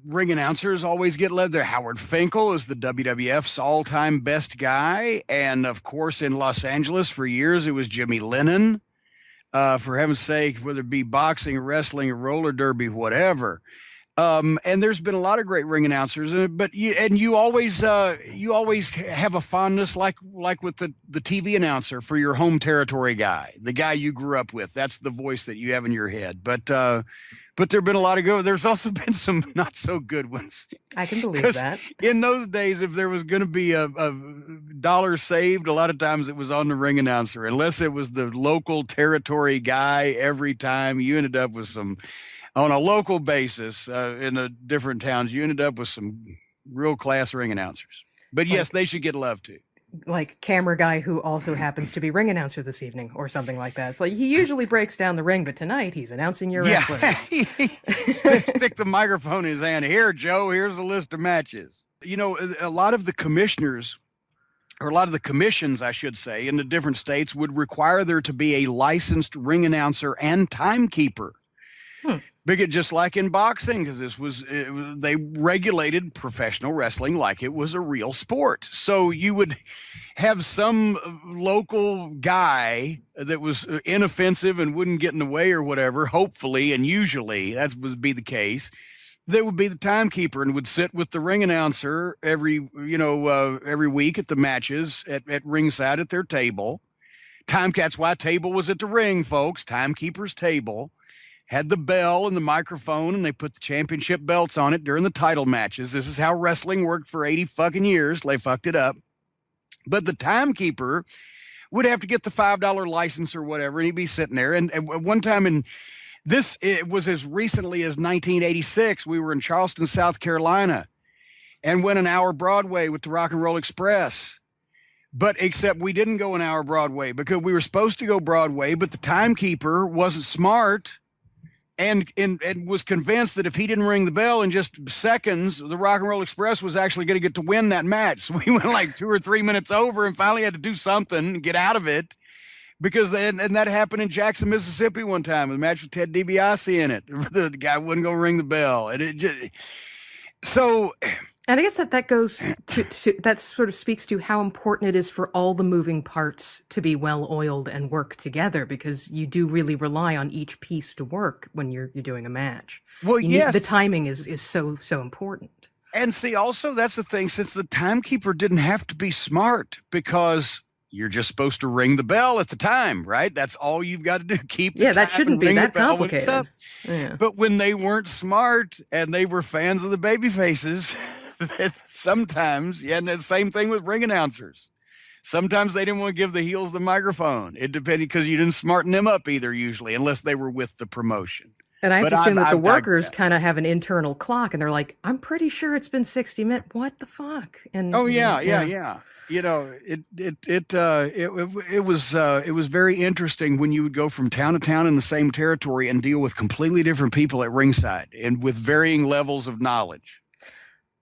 Ring announcers always get led there. Howard Finkel is the WWF's all-time best guy. And of course, in Los Angeles for years, it was Jimmy Lennon. For heaven's sake, whether it be boxing, wrestling, or roller derby, whatever. And there's been a lot of great ring announcers, but you always have a fondness like with the TV announcer for your home territory guy, the guy you grew up with. That's the voice that you have in your head. But there've been a lot of good. There's also been some not so good ones. I can believe that. In those days, if there was going to be a dollar saved, a lot of times it was on the ring announcer, unless it was the local territory guy. Every time you ended up with some on a local basis in the different towns, you ended up with some real class ring announcers. But yes, they should get love too. Like camera guy who also happens to be ring announcer this evening or something like that. It's like he usually breaks down the ring, but tonight he's announcing your wrestlers. Stick the microphone in his hand. Here, Joe, here's a list of matches. You know, a lot of the commissioners, or a lot of the commissions, I should say, in the different states would require there to be a licensed ring announcer and timekeeper. Because just like in boxing, because they regulated professional wrestling like it was a real sport. So you would have some local guy that was inoffensive and wouldn't get in the way or whatever, hopefully, and usually that would be the case. That would be the timekeeper and would sit with the ring announcer every week at the matches at ringside at their table. That's why table was at the ring, folks. Timekeeper's table. Had the bell and the microphone, and they put the championship belts on it during the title matches. This is how wrestling worked for 80 fucking years. They fucked it up. But the timekeeper would have to get the $5 license or whatever, and he'd be sitting there. And one time it was as recently as 1986, we were in Charleston, South Carolina, and went an hour Broadway with the Rock and Roll Express. But except we didn't go an hour Broadway because we were supposed to go Broadway, but the timekeeper wasn't smart. And was convinced that if he didn't ring the bell in just seconds, the Rock and Roll Express was actually going to get to win that match. So we went like 2 or 3 minutes over and finally had to do something and get out of it. Because and that happened in Jackson, Mississippi one time, with a match with Ted DiBiase in it. The guy wasn't going to ring the bell. And it just, so... And I guess that goes to that sort of speaks to how important it is for all the moving parts to be well oiled and work together, because you do really rely on each piece to work when you're doing a match. Well, yes. The timing is so important. And see, also that's the thing, since the timekeeper didn't have to be smart, because you're just supposed to ring the bell at the time, right? That's all you've got to do. Keep the time that shouldn't be that complicated. Yeah. But when they weren't smart and they were fans of the baby faces, sometimes, and the same thing with ring announcers. Sometimes they didn't want to give the heels the microphone. It depended, because you didn't smarten them up either, usually, unless they were with the promotion. And I have to assume that the workers kind of have an internal clock, and they're like, "I'm pretty sure it's been 60 minutes. What the fuck?" And yeah. You know, it was very interesting when you would go from town to town in the same territory and deal with completely different people at ringside and with varying levels of knowledge.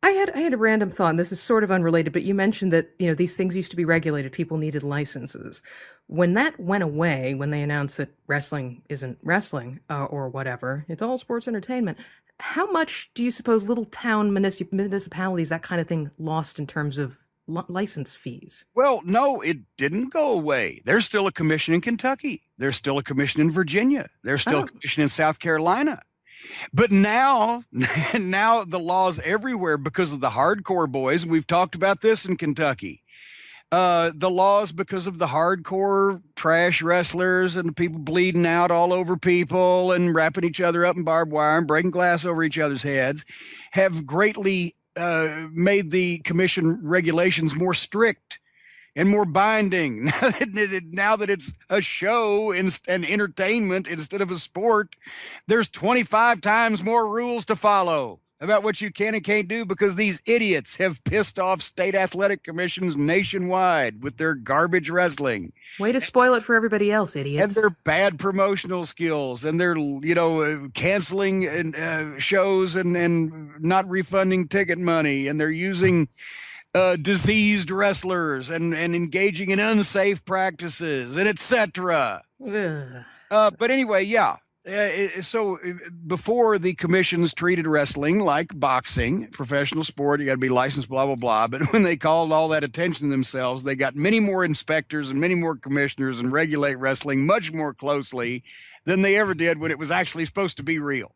I had a random thought, and this is sort of unrelated, but you mentioned that, these things used to be regulated. People needed licenses. When that went away, when they announced that wrestling isn't wrestling or whatever, it's all sports entertainment, how much do you suppose little town municipalities, that kind of thing, lost in terms of license fees? Well, no, it didn't go away. There's still a commission in Kentucky. There's still a commission in Virginia. There's still a commission in South Carolina. But now the laws everywhere, because of the hardcore boys, and we've talked about this in Kentucky, the laws because of the hardcore trash wrestlers and the people bleeding out all over people and wrapping each other up in barbed wire and breaking glass over each other's heads, have greatly made the commission regulations more strict and more binding. Now that it's a show and entertainment instead of a sport, there's 25 times more rules to follow about what you can and can't do, because these idiots have pissed off state athletic commissions nationwide with their garbage wrestling. Way to spoil it for everybody else, idiots. And their bad promotional skills, and they're, canceling shows and not refunding ticket money, and they're using diseased wrestlers and engaging in unsafe practices and etc. But anyway, yeah. Before, the commissions treated wrestling like boxing, professional sport. You got to be licensed, blah blah blah. But when they called all that attention to themselves, they got many more inspectors and many more commissioners and regulate wrestling much more closely than they ever did when it was actually supposed to be real.